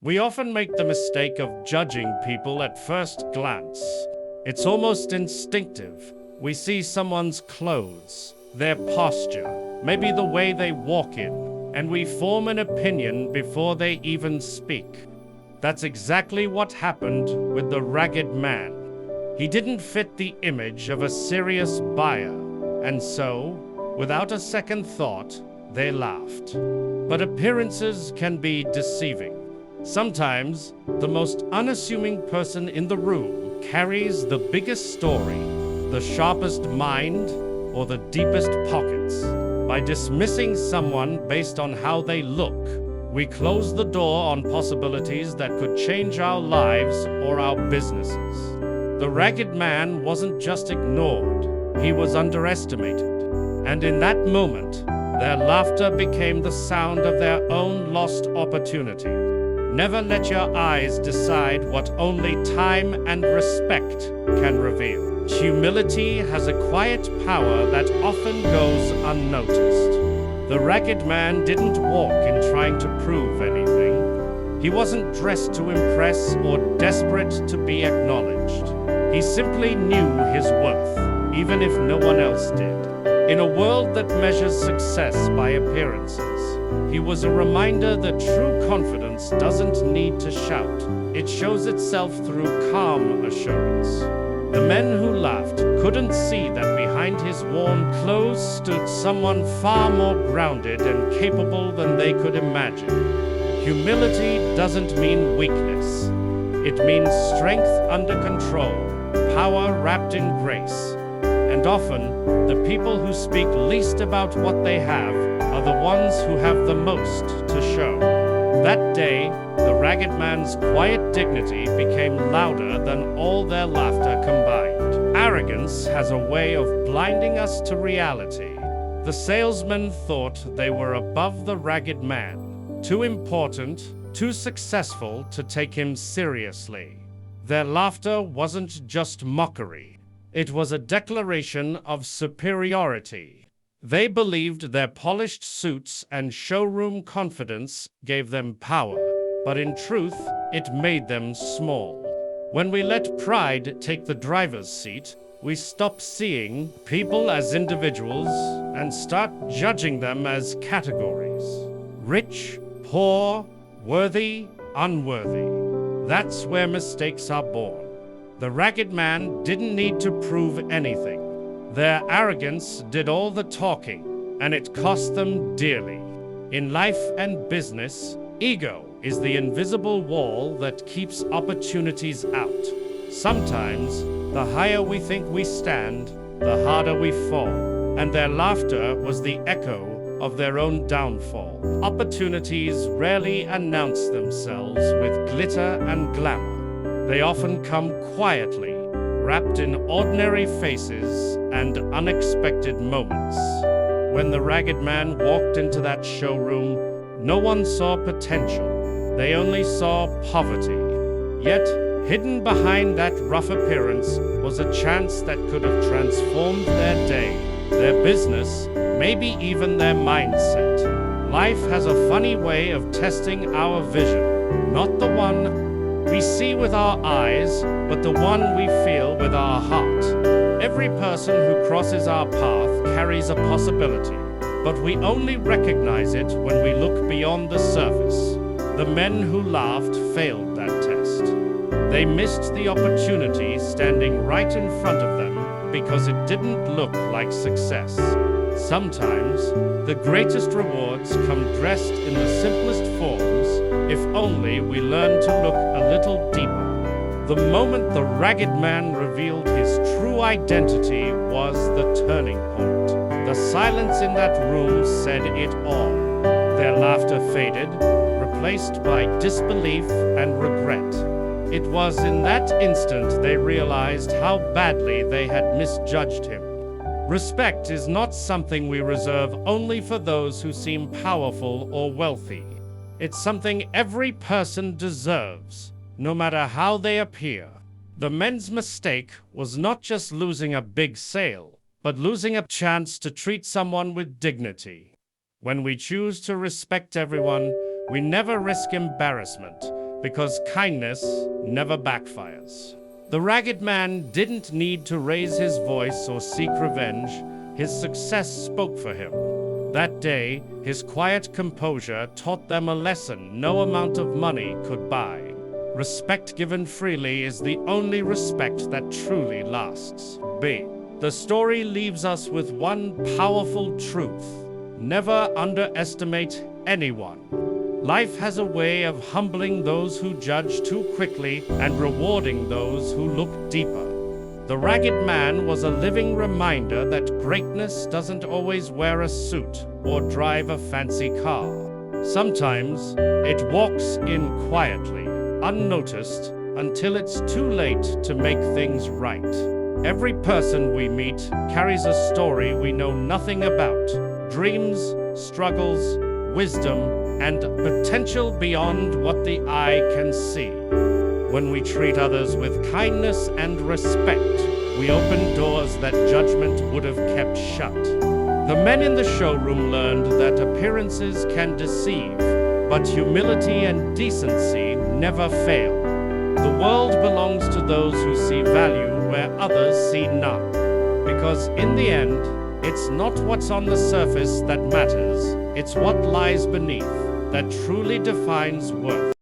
We often make the mistake of judging people at first glance. It's almost instinctive. We see someone's clothes, their posture, maybe the way they walk in, and we form an opinion before they even speak. That's exactly what happened with the ragged man. He didn't fit the image of a serious buyer, and so, without a second thought, they laughed. But appearances can be deceiving. Sometimes, the most unassuming person in the room carries the biggest story, the sharpest mind, or the deepest pockets. By dismissing someone based on how they look, we close the door on possibilities that could change our lives or our businesses. The ragged man wasn't just ignored, he was underestimated. And in that moment, their laughter became the sound of their own lost opportunity. Never let your eyes decide what only time and respect can reveal. Humility has a quiet power that often goes unnoticed. The ragged man didn't walk in trying to prove anything. He wasn't dressed to impress or desperate to be acknowledged. He simply knew his worth, even if no one else did. In a world that measures success by appearances, he was a reminder that true confidence doesn't need to shout. It shows itself through calm assurance. The men who laughed couldn't see that behind his worn clothes stood someone far more grounded and capable than they could imagine. Humility doesn't mean weakness. It means strength under control, power wrapped in grace. And often, the people who speak least about what they have are the ones who have the most to show. That day, the ragged man's quiet dignity became louder than all their laughter combined. Arrogance has a way of blinding us to reality. The salesmen thought they were above the ragged man, too important, too successful to take him seriously. Their laughter wasn't just mockery. It was a declaration of superiority. They believed their polished suits and showroom confidence gave them power, but in truth, it made them small. When we let pride take the driver's seat, we stop seeing people as individuals and start judging them as categories. Rich, poor, worthy, unworthy. That's where mistakes are born. The ragged man didn't need to prove anything. Their arrogance did all the talking, and it cost them dearly. In life and business, ego is the invisible wall that keeps opportunities out. Sometimes, the higher we think we stand, the harder we fall, and their laughter was the echo of their own downfall. Opportunities rarely announce themselves with glitter and glamour. They often come quietly, wrapped in ordinary faces and unexpected moments. When the ragged man walked into that showroom, no one saw potential. They only saw poverty. Yet, hidden behind that rough appearance was a chance that could have transformed their day, their business, maybe even their mindset. Life has a funny way of testing our vision, not the one we see with our eyes, but the one we feel with our heart. Every person who crosses our path carries a possibility, but we only recognize it when we look beyond the surface. The men who laughed failed that test. They missed the opportunity standing right in front of them because it didn't look like success. Sometimes, the greatest rewards come dressed in the simplest forms, if only we learn to look a little deeper. The moment the ragged man revealed his true identity was the turning point. The silence in that room said it all. Their laughter faded, replaced by disbelief and regret. It was in that instant they realized how badly they had misjudged him. Respect is not something we reserve only for those who seem powerful or wealthy. It's something every person deserves, no matter how they appear. The men's mistake was not just losing a big sale, but losing a chance to treat someone with dignity. When we choose to respect everyone, We never risk embarrassment, because kindness never backfires. The ragged man didn't need to raise his voice or seek revenge. His success spoke for him. That day, his quiet composure taught them a lesson no amount of money could buy. Respect given freely is the only respect that truly lasts. B. The story leaves us with one powerful truth. Never underestimate anyone. Life has a way of humbling those who judge too quickly and rewarding those who look deeper. The ragged man was a living reminder that greatness doesn't always wear a suit or drive a fancy car. Sometimes it walks in quietly, unnoticed, until it's too late to make things right. Every person we meet carries a story we know nothing about. Dreams, struggles, wisdom, and potential beyond what the eye can see. When we treat others with kindness and respect, we open doors that judgment would have kept shut. The men in the showroom learned that appearances can deceive, but humility and decency never fail. The world belongs to those who see value where others see none. Because in the end, it's not what's on the surface that matters, it's what lies beneath that truly defines worth.